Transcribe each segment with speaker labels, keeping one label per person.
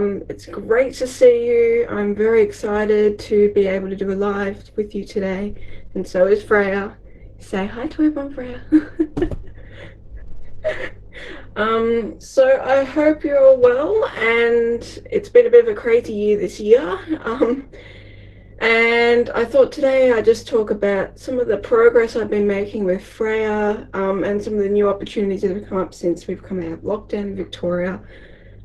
Speaker 1: It's great to see you. I'm very excited to be able to do a live with you today, and so is Freya. Say hi to everyone, Freya. So I hope you're all well, and it's been a bit of a crazy year this year. And I thought today I'd just talk about some of the progress I've been making with Freya, and some of the new opportunities that have come up since we've come out of lockdown in Victoria.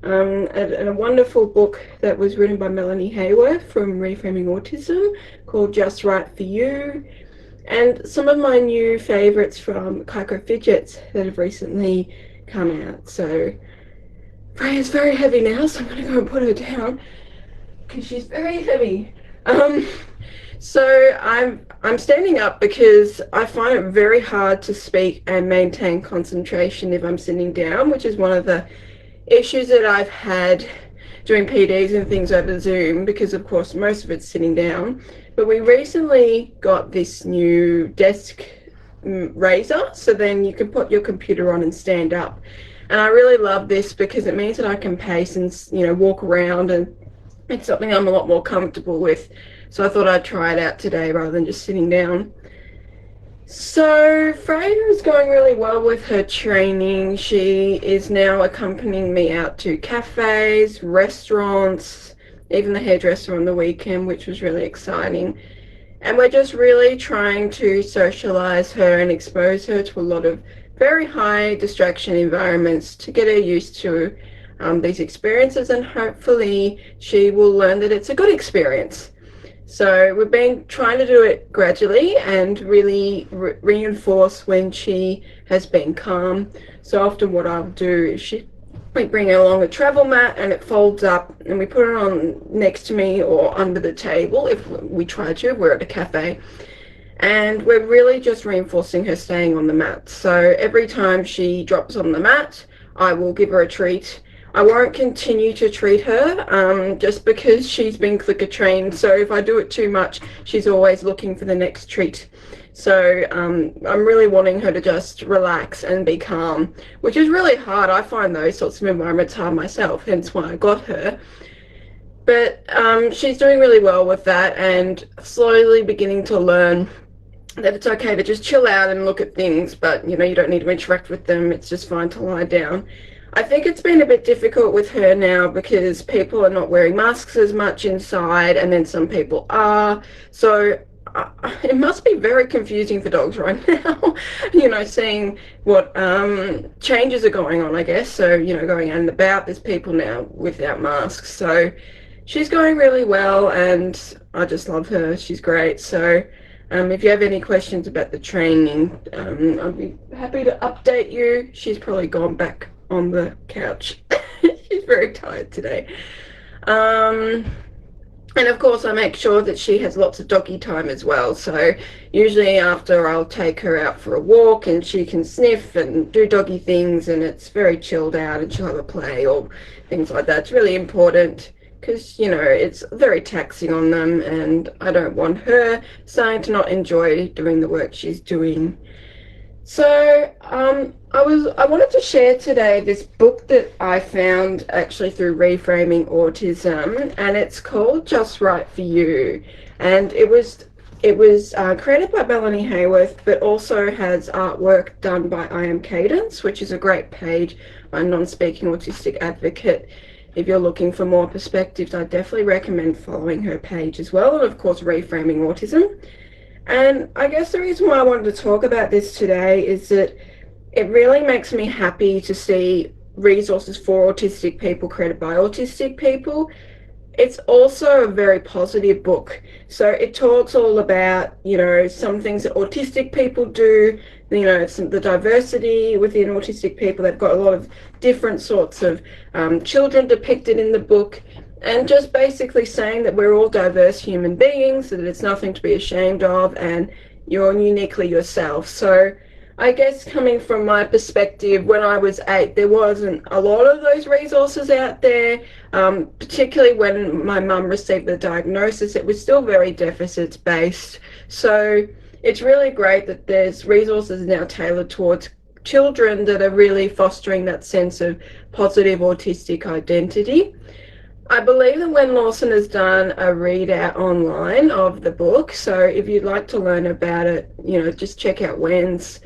Speaker 1: And a wonderful book that was written by Melanie Hayworth from Reframing Autism called Just Right for You, and some of my new favourites from Kaiko Fidgets that have recently come out. So Freya's very heavy now, so I'm going to go and put her down because she's very heavy. So I'm standing up because I find it very hard to speak and maintain concentration if I'm sitting down, which is one of the issues that I've had doing PDs and things over Zoom, because of course most of it's sitting down. But we recently got this new desk raiser, so then you can put your computer on and stand up. And I really love this because it means that I can pace and walk around, and it's something I'm a lot more comfortable with. So I thought I'd try it out today rather than just sitting down. So Freya is going really well with her training. She is now accompanying me out to cafes, restaurants, even the hairdresser on the weekend, which was really exciting. And we're just really trying to socialize her and expose her to a lot of very high distraction environments to get her used to these experiences, and hopefully she will learn that it's a good experience. So we've been trying to do it gradually and really reinforce when she has been calm. So often what I'll do is we bring her along a travel mat, and it folds up, and we put it on next to me or under the table if we try to. We're at a cafe. And we're really just reinforcing her staying on the mat. So every time she drops on the mat, I will give her a treat. I won't continue to treat her just because she's been clicker trained. So if I do it too much, she's always looking for the next treat. So I'm really wanting her to just relax and be calm, which is really hard. I find those sorts of environments hard myself, hence why I got her. But she's doing really well with that, and slowly beginning to learn that it's okay to just chill out and look at things, but you don't need to interact with them. It's just fine to lie down. I think it's been a bit difficult with her now because people are not wearing masks as much inside, and then some people are. So it must be very confusing for dogs right now, seeing what changes are going on, I guess. So, going out and about, there's people now without masks. So she's going really well, and I just love her. She's great. So if you have any questions about the training, I'd be happy to update you. She's probably gone back on the couch. She's very tired today. And of course I make sure that she has lots of doggy time as well. So usually after, I'll take her out for a walk and she can sniff and do doggy things, and it's very chilled out, and she'll have a play or things like that. It's really important because it's very taxing on them, and I don't want her starting to not enjoy doing the work she's doing. So I wanted to share today this book that I found actually through Reframing Autism, and it's called Just Right for You. And it was created by Melanie Hayworth, but also has artwork done by I Am Cadence, which is a great page by a non-speaking autistic advocate. If you're looking for more perspectives, I definitely recommend following her page as well, and of course Reframing Autism. And I guess the reason why I wanted to talk about this today is that it really makes me happy to see resources for autistic people created by autistic people. It's also a very positive book. So it talks all about, some things that autistic people do, the diversity within autistic people. They've got a lot of different sorts of children depicted in the book, and just basically saying that we're all diverse human beings, that it's nothing to be ashamed of, and you're uniquely yourself. So I guess coming from my perspective, when I was 8, there wasn't a lot of those resources out there, particularly when my mum received the diagnosis. It was still very deficits based. So it's really great that there's resources now tailored towards children that are really fostering that sense of positive autistic identity. I believe that Wen Lawson has done a readout online of the book. So if you'd like to learn about it, just check out Wen's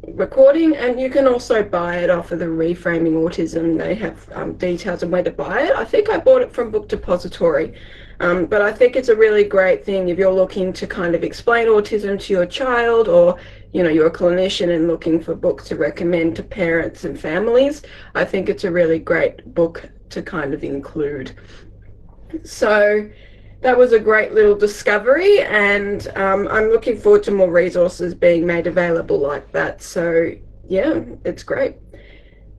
Speaker 1: recording, and you can also buy it off of the Reframing Autism. They have details on where to buy it. I think I bought it from Book Depository. But I think it's a really great thing if you're looking to kind of explain autism to your child, or you're a clinician and looking for books to recommend to parents and families. I think it's a really great book to kind of include. So that was a great little discovery, and I'm looking forward to more resources being made available like that. So yeah, it's great.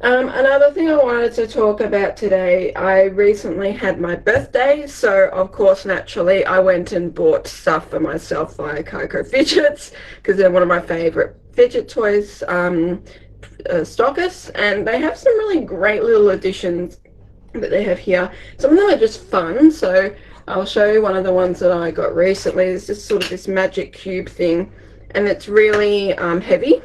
Speaker 1: Another thing I wanted to talk about today, I recently had my birthday, so of course, naturally, I went and bought stuff for myself via Kaiko Fidgets, because they're one of my favorite fidget toys stockists, and they have some really great little additions that they have here. Some of them are just fun, so I'll show you one of the ones that I got recently. It's just sort of this magic cube thing, and it's really heavy,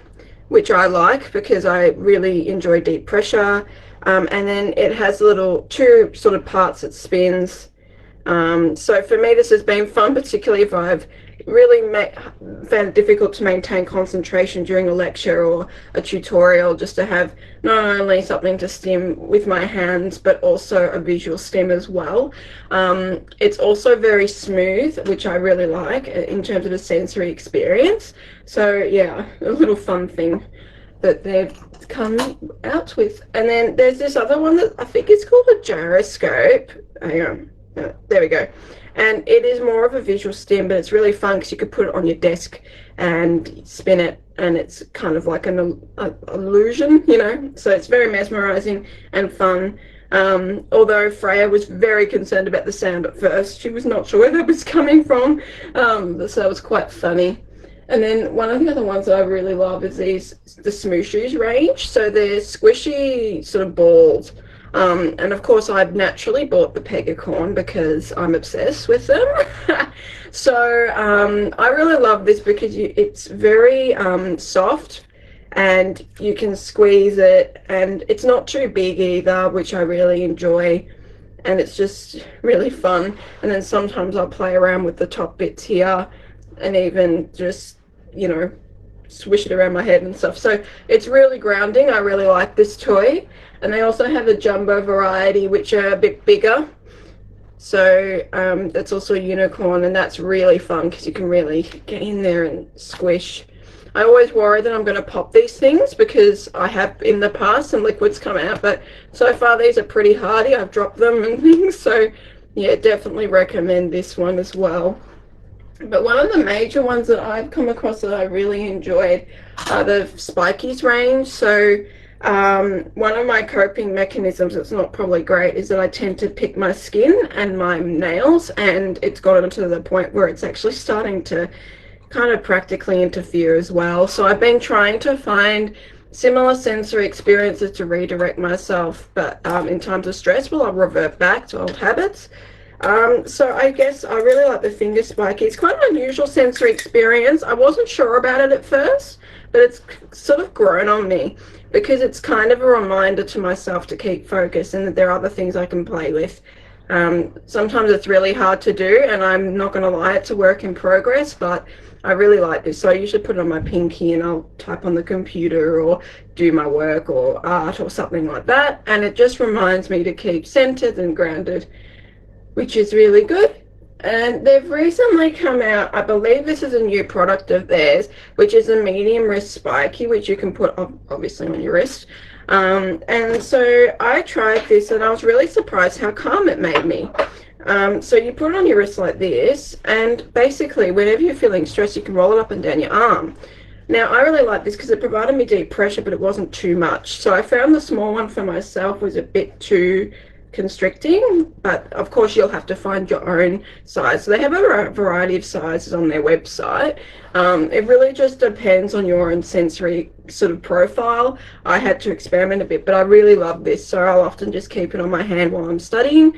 Speaker 1: which I like because I really enjoy deep pressure. And then it has two sort of parts it spins. So for me, this has been fun, particularly if I've really found it difficult to maintain concentration during a lecture or a tutorial, just to have not only something to stim with my hands, but also a visual stim as well. It's also very smooth, which I really like in terms of a sensory experience. So yeah, a little fun thing that they've come out with. And then there's this other one that I think is called a gyroscope. Hang on. There we go. And it is more of a visual stim, but it's really fun because you could put it on your desk and spin it, and it's kind of like an illusion, So it's very mesmerizing and fun. Although Freya was very concerned about the sound at first. She was not sure where that was coming from. So it was quite funny. And then one of the other ones that I really love is the Smooshies range. So they're squishy sort of balls. And of course, I've naturally bought the Pegacorn because I'm obsessed with them. So I really love this because it's very soft, and you can squeeze it, and it's not too big either, which I really enjoy. And it's just really fun. And then sometimes I'll play around with the top bits here, and even just swish it around my head and stuff. So it's really grounding. I really like this toy. And they also have a jumbo variety, which are a bit bigger. So that's also a unicorn, and that's really fun because you can really get in there and squish. I always worry that I'm going to pop these things because I have in the past some liquids come out, but so far these are pretty hardy. I've dropped them and things. So yeah, definitely recommend this one as well. But one of the major ones that I've come across that I really enjoyed are the Spikies range. So one of my coping mechanisms that's not probably great is that I tend to pick my skin and my nails, and it's gotten to the point where it's actually starting to kind of practically interfere as well. So I've been trying to find similar sensory experiences to redirect myself, but in times of stress, I'll revert back to old habits. So I guess I really like the finger spiky. It's quite an unusual sensory experience. I wasn't sure about it at first, but it's sort of grown on me because it's kind of a reminder to myself to keep focus and that there are other things I can play with. Sometimes it's really hard to do, and I'm not going to lie, it's a work in progress, but I really like this. So I usually put it on my pinky and I'll type on the computer or do my work or art or something like that. And it just reminds me to keep centered and grounded, which is really good. And they've recently come out, I believe this is a new product of theirs, which is a medium wrist spiky, which you can put obviously on your wrist. And so I tried this and I was really surprised how calm it made me. So you put it on your wrist like this, and basically whenever you're feeling stressed, you can roll it up and down your arm. Now I really like this because it provided me deep pressure, but it wasn't too much. So I found the small one for myself was a bit too constricting, but of course you'll have to find your own size. So they have a variety of sizes on their website. It really just depends on your own sensory sort of profile. I had to experiment a bit, but I really love this, so I'll often just keep it on my hand while I'm studying.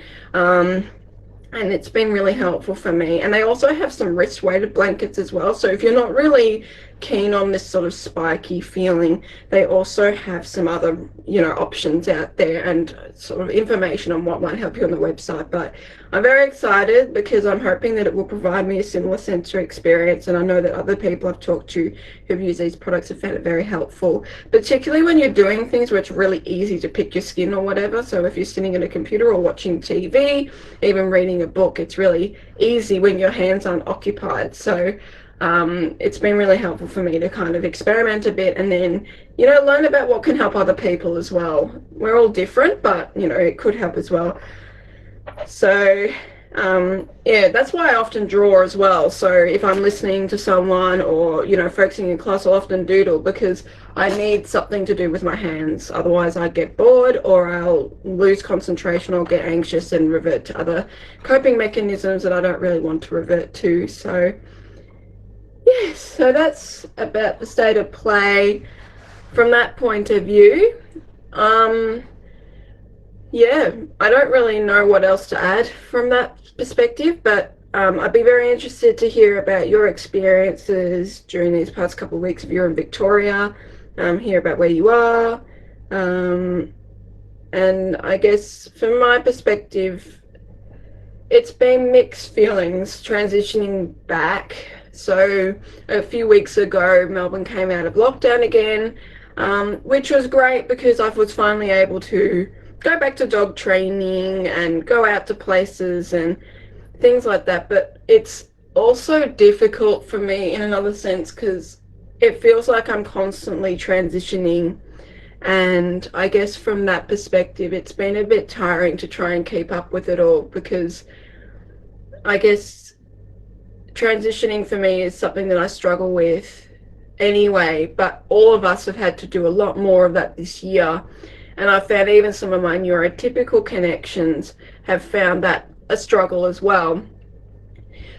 Speaker 1: And it's been really helpful for me. And they also have some wrist weighted blankets as well, so if you're not really keen on this sort of spiky feeling, they also have some other, options out there and sort of information on what might help you on the website. But I'm very excited because I'm hoping that it will provide me a similar sensory experience, and I know that other people I've talked to who've used these products have found it very helpful, particularly when you're doing things where it's really easy to pick your skin or whatever. So if you're sitting at a computer or watching TV, even reading a book, it's really easy when your hands aren't occupied. So it's been really helpful for me to kind of experiment a bit and then, learn about what can help other people as well. We're all different, but, it could help as well. So, yeah, that's why I often draw as well. So if I'm listening to someone or, focusing in class, I'll often doodle because I need something to do with my hands. Otherwise I get bored or I'll lose concentration or get anxious and revert to other coping mechanisms that I don't really want to revert to. So, yes, so that's about the state of play from that point of view. Yeah, I don't really know what else to add from that perspective, but I'd be very interested to hear about your experiences during these past couple of weeks if you're in Victoria, hear about where you are. And I guess from my perspective, it's been mixed feelings transitioning back. So a few weeks ago, Melbourne came out of lockdown again, which was great because I was finally able to go back to dog training and go out to places and things like that. But it's also difficult for me in another sense because it feels like I'm constantly transitioning. And I guess from that perspective, it's been a bit tiring to try and keep up with it all because I guess transitioning for me is something that I struggle with anyway, but all of us have had to do a lot more of that this year. And I found even some of my neurotypical connections have found that a struggle as well.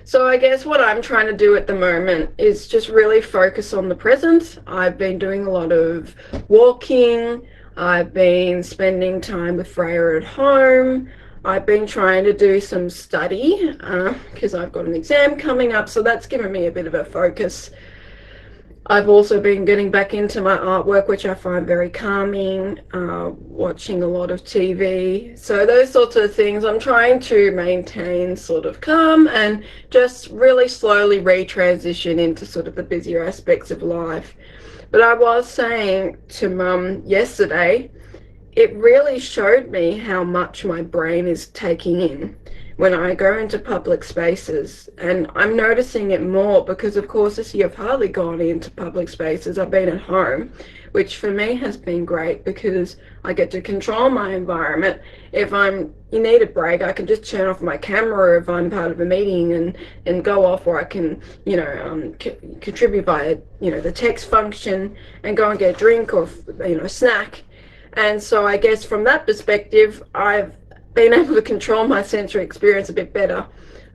Speaker 1: So I guess what I'm trying to do at the moment is just really focus on the present. I've been doing a lot of walking. I've been spending time with Freya at home. I've been trying to do some study because I've got an exam coming up. So that's given me a bit of a focus. I've also been getting back into my artwork, which I find very calming, watching a lot of TV. So those sorts of things, I'm trying to maintain sort of calm and just really slowly retransition into sort of the busier aspects of life. But I was saying to Mum yesterday, it really showed me how much my brain is taking in when I go into public spaces, and I'm noticing it more because of course this year I've hardly gone into public spaces. I've been at home, which for me has been great because I get to control my environment. If you need a break, I can just turn off my camera if I'm part of a meeting and go off, or I can contribute via the text function and go and get a drink or a snack. And so I guess from that perspective, I've been able to control my sensory experience a bit better,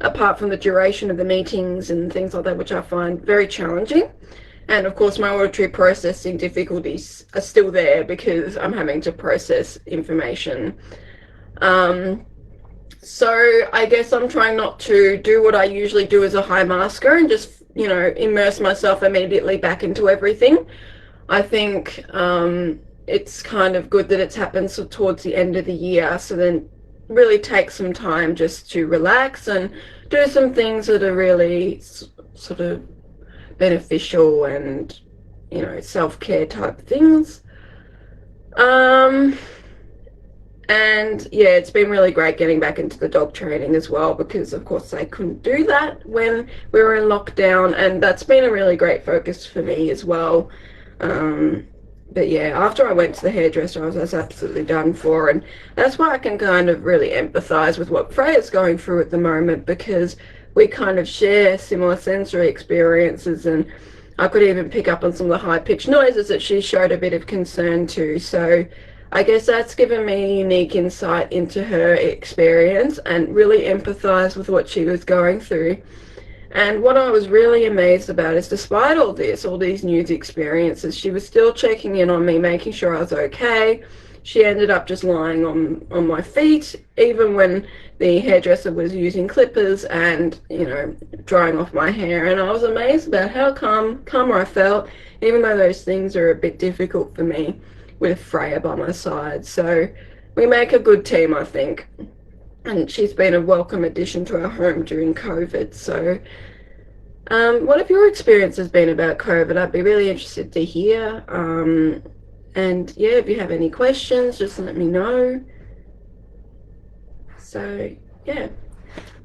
Speaker 1: apart from the duration of the meetings and things like that, which I find very challenging. And of course, my auditory processing difficulties are still there because I'm having to process information. So I guess I'm trying not to do what I usually do as a high masker and just, immerse myself immediately back into everything. I think it's kind of good that it's happened towards the end of the year, so then really take some time just to relax and do some things that are really sort of beneficial and self-care type things. And yeah, it's been really great getting back into the dog training as well because of course I couldn't do that when we were in lockdown, and that's been a really great focus for me as well. But yeah, after I went to the hairdresser, I was absolutely done for, and that's why I can kind of really empathize with what Freya's going through at the moment because we kind of share similar sensory experiences, and I could even pick up on some of the high-pitched noises that she showed a bit of concern to. So I guess that's given me unique insight into her experience and really empathize with what she was going through. And what I was really amazed about is despite all these news experiences, she was still checking in on me, making sure I was okay, she ended up just lying on my feet, even when the hairdresser was using clippers and, you know, drying off my hair. And I was amazed about how calmer I felt, even though those things are a bit difficult for me with Freya by my side. So we make a good team, I think. And she's been a welcome addition to our home during COVID. So what have your experiences been about COVID? I'd be really interested to hear. And yeah, if you have any questions, just let me know. So yeah,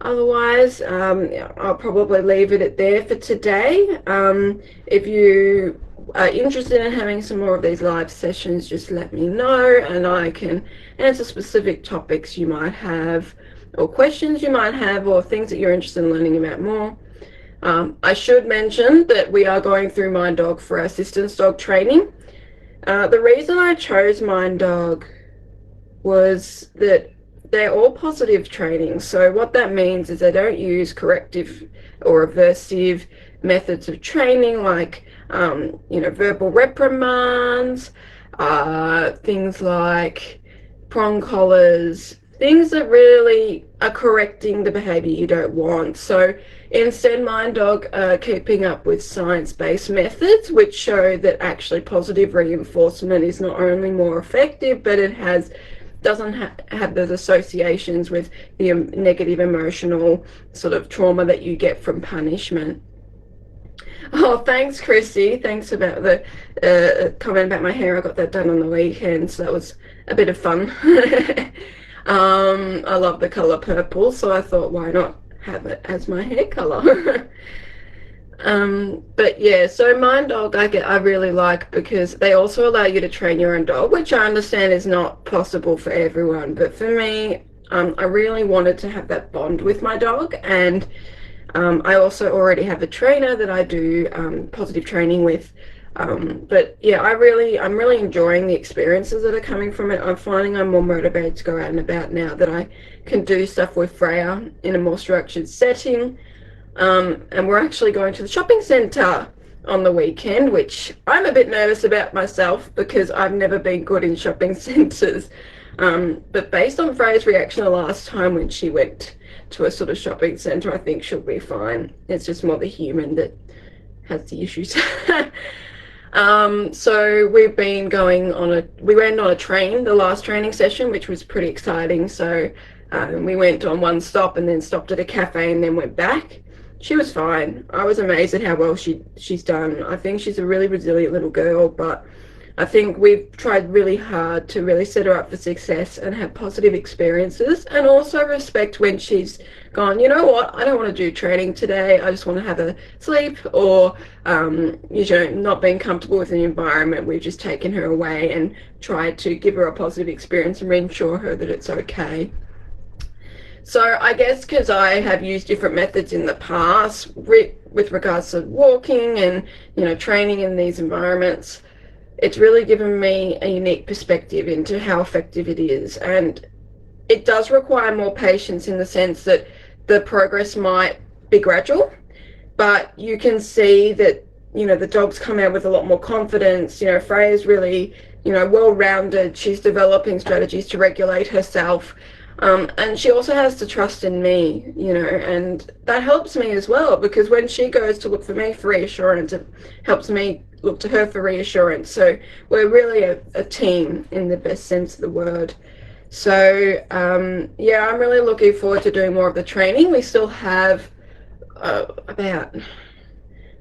Speaker 1: otherwise, I'll probably leave it at there for today. If you are interested in having some more of these live sessions, just let me know and I can answer specific topics you might have, or questions you might have, or things that you're interested in learning about more. I should mention that we are going through Mind Dog for our assistance dog training. The reason I chose Mind Dog was that they're all positive training. So what that means is they don't use corrective or aversive methods of training like, you know, verbal reprimands, things like prong collars, things that really are correcting the behavior you don't want. So instead, Mind Dog are keeping up with science-based methods which show that actually positive reinforcement is not only more effective, but it doesn't have those associations with the negative emotional sort of trauma that you get from punishment. Oh, thanks, Chrissy. Thanks about the comment about my hair. I got that done on the weekend, so that was a bit of fun. I love the color purple, so I thought, why not have it as my hair color? But yeah, so Mind Dog I really like because they also allow you to train your own dog, which I understand is not possible for everyone. But for me, I really wanted to have that bond with my dog, and I also already have a trainer that I do positive training with. But yeah, I'm really enjoying the experiences that are coming from it. I'm finding I'm more motivated to go out and about now that I can do stuff with Freya in a more structured setting. And we're actually going to the shopping centre on the weekend, which I'm a bit nervous about myself because I've never been good in shopping centres. But based on Freya's reaction the last time when she went to a sort of shopping centre, I think she'll be fine. It's just more the human that has the issues. So we've been we went on a train, the last training session, which was pretty exciting. So we went on one stop and then stopped at a cafe and then went back. She was fine. I was amazed at how well she's done. I think she's a really resilient little girl, but I think we've tried really hard to really set her up for success and have positive experiences, and also respect when she's gone, you know what, I don't want to do training today, I just want to have a sleep, or you know, not being comfortable with the environment. We've just taken her away and tried to give her a positive experience and reassure her that it's okay. So I guess because I have used different methods in the past with regards to walking and, you know, training in these environments, it's really given me a unique perspective into how effective it is. And it does require more patience in the sense that the progress might be gradual, but you can see that, you know, the dogs come out with a lot more confidence. You know, Freya's really, you know, well-rounded. She's developing strategies to regulate herself. And she also has to trust in me, you know, and that helps me as well, because when she goes to look for me for reassurance, it helps me look to her for reassurance. So we're really a team in the best sense of the word. So yeah, I'm really looking forward to doing more of the training. We still have about,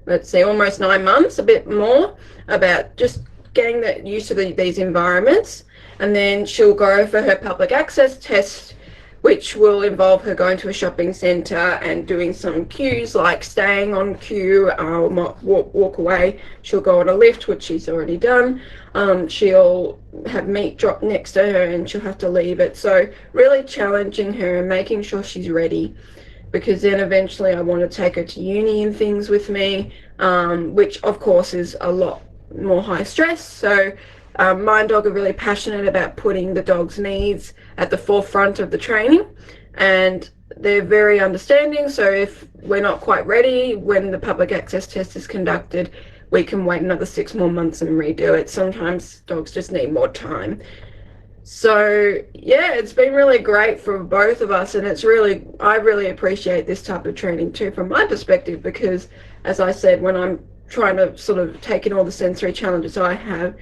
Speaker 1: let's see, almost 9 months, a bit more, about just getting used to these environments. And then she'll go for her public access test, which will involve her going to a shopping centre and doing some cues like staying on cue, or walk away. She'll go on a lift, which she's already done. She'll have meat dropped next to her and she'll have to leave it. So really challenging her and making sure she's ready, because then eventually I want to take her to uni and things with me, which of course is a lot more high stress. So Mind Dog are really passionate about putting the dog's needs at the forefront of the training, and they're very understanding. So if we're not quite ready when the public access test is conducted, we can wait another 6 more months and redo it. Sometimes dogs just need more time. So yeah, it's been really great for both of us, and I really appreciate this type of training too from my perspective, because as I said, when I'm trying to sort of take in all the sensory challenges I have,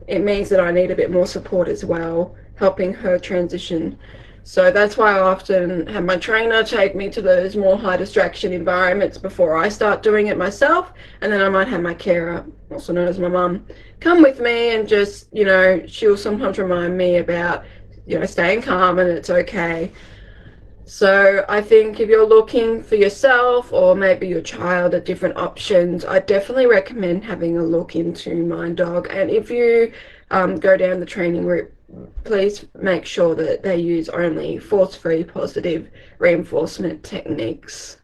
Speaker 1: it means that I need a bit more support as well, helping her transition. So that's why I often have my trainer take me to those more high distraction environments before I start doing it myself. And then I might have my carer, also known as my mum, come with me, and just, she'll sometimes remind me about, staying calm and it's okay. So I think if you're looking for yourself or maybe your child at different options, I definitely recommend having a look into Mind Dog. And if you go down the training route, please make sure that they use only force-free positive reinforcement techniques.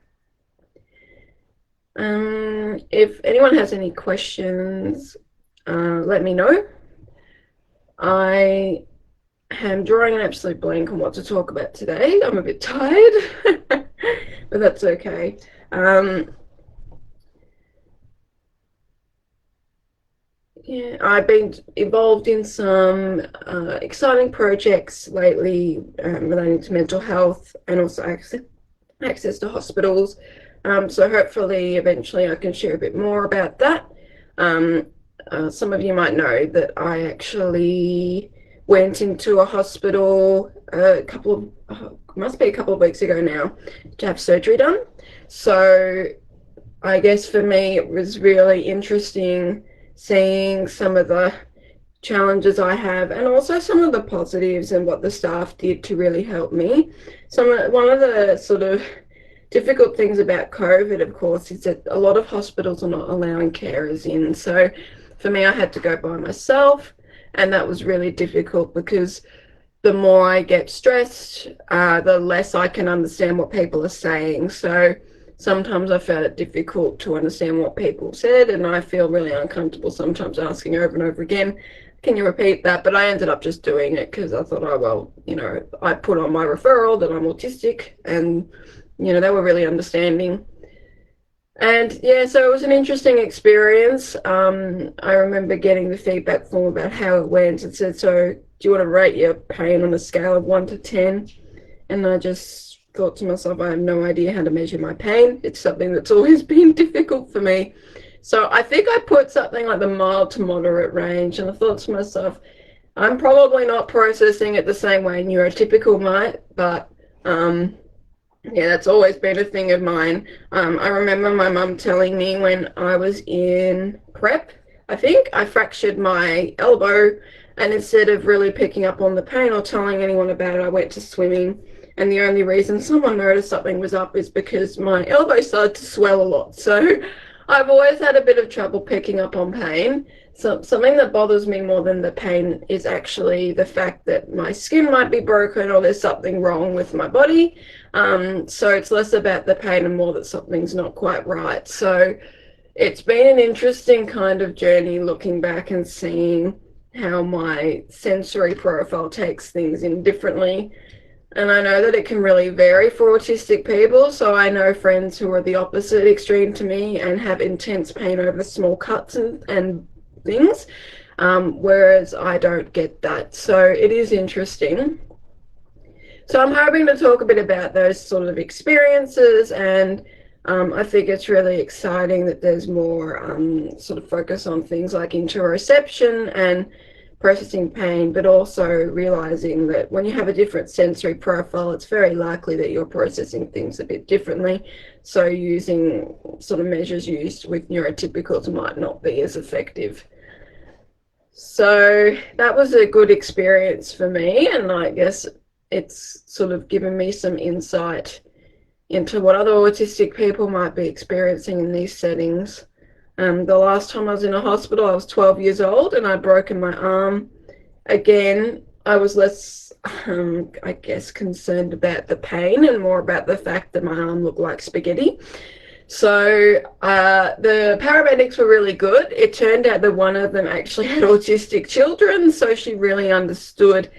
Speaker 1: If anyone has any questions, let me know. I am drawing an absolute blank on what to talk about today. I'm a bit tired, but that's okay. Yeah, I've been involved in some exciting projects lately relating to mental health and also access to hospitals. So hopefully eventually I can share a bit more about that. Some of you might know that I actually went into a hospital must be a couple of weeks ago now, to have surgery done. So I guess for me it was really interesting seeing some of the challenges I have and also some of the positives and what the staff did to really help me. One of the sort of difficult things about COVID, of course, is that a lot of hospitals are not allowing carers in. So for me, I had to go by myself, and that was really difficult because the more I get stressed, the less I can understand what people are saying. So sometimes I found it difficult to understand what people said, and I feel really uncomfortable sometimes asking over and over again, can you repeat that? But I ended up just doing it because I thought, oh, well, I put on my referral that I'm autistic, and, they were really understanding. And yeah, so it was an interesting experience. I remember getting the feedback form about how it went. It said, so do you want to rate your pain on a scale of 1 to 10? And I just thought to myself, I have no idea how to measure my pain. It's something that's always been difficult for me. So I think I put something like the mild to moderate range. And I thought to myself, I'm probably not processing it the same way neurotypical might, but yeah, that's always been a thing of mine. I remember my mum telling me when I was in prep, I think I fractured my elbow, and instead of really picking up on the pain or telling anyone about it, I went to swimming. And the only reason someone noticed something was up is because my elbow started to swell a lot. So I've always had a bit of trouble picking up on pain. So something that bothers me more than the pain is actually the fact that my skin might be broken or there's something wrong with my body. So it's less about the pain and more that something's not quite right. So it's been an interesting kind of journey looking back and seeing how my sensory profile takes things in differently. And I know that it can really vary for autistic people. So I know friends who are the opposite extreme to me and have intense pain over small cuts and things, whereas I don't get that. So it is interesting. So I'm hoping to talk a bit about those sort of experiences, and I think it's really exciting that there's more sort of focus on things like interoception and processing pain, but also realizing that when you have a different sensory profile, it's very likely that you're processing things a bit differently. So using sort of measures used with neurotypicals might not be as effective. So that was a good experience for me, and I guess it's sort of given me some insight into what other autistic people might be experiencing in these settings. The last time I was in a hospital, I was 12 years old and I'd broken my arm. Again, I was less, I guess, concerned about the pain and more about the fact that my arm looked like spaghetti. So the paramedics were really good. It turned out that one of them actually had autistic children, so she really understood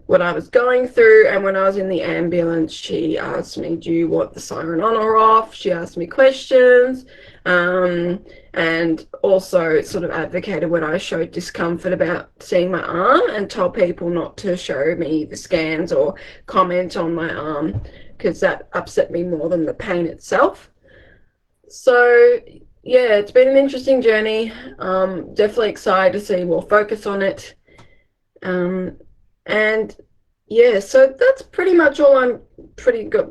Speaker 1: what I was going through. And when I was in the ambulance, she asked me, do you want the siren on or off? She asked me questions. and also sort of advocated when I showed discomfort about seeing my arm and told people not to show me the scans or comment on my arm because that upset me more than the pain itself. So yeah, it's been an interesting journey. Definitely excited to see more focus on it. Um, and yeah, so that's pretty much all I'm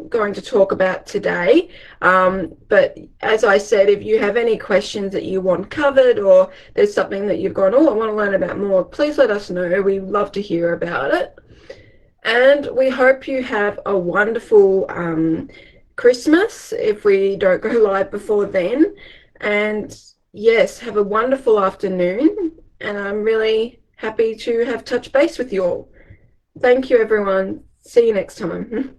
Speaker 1: going to talk about today. But as I said, if you have any questions that you want covered or there's something that you've gone, oh, I want to learn about more, please let us know. We'd love to hear about it. And we hope you have a wonderful Christmas if we don't go live before then. And yes, have a wonderful afternoon. And I'm really happy to have touched base with you all. Thank you, everyone. See you next time.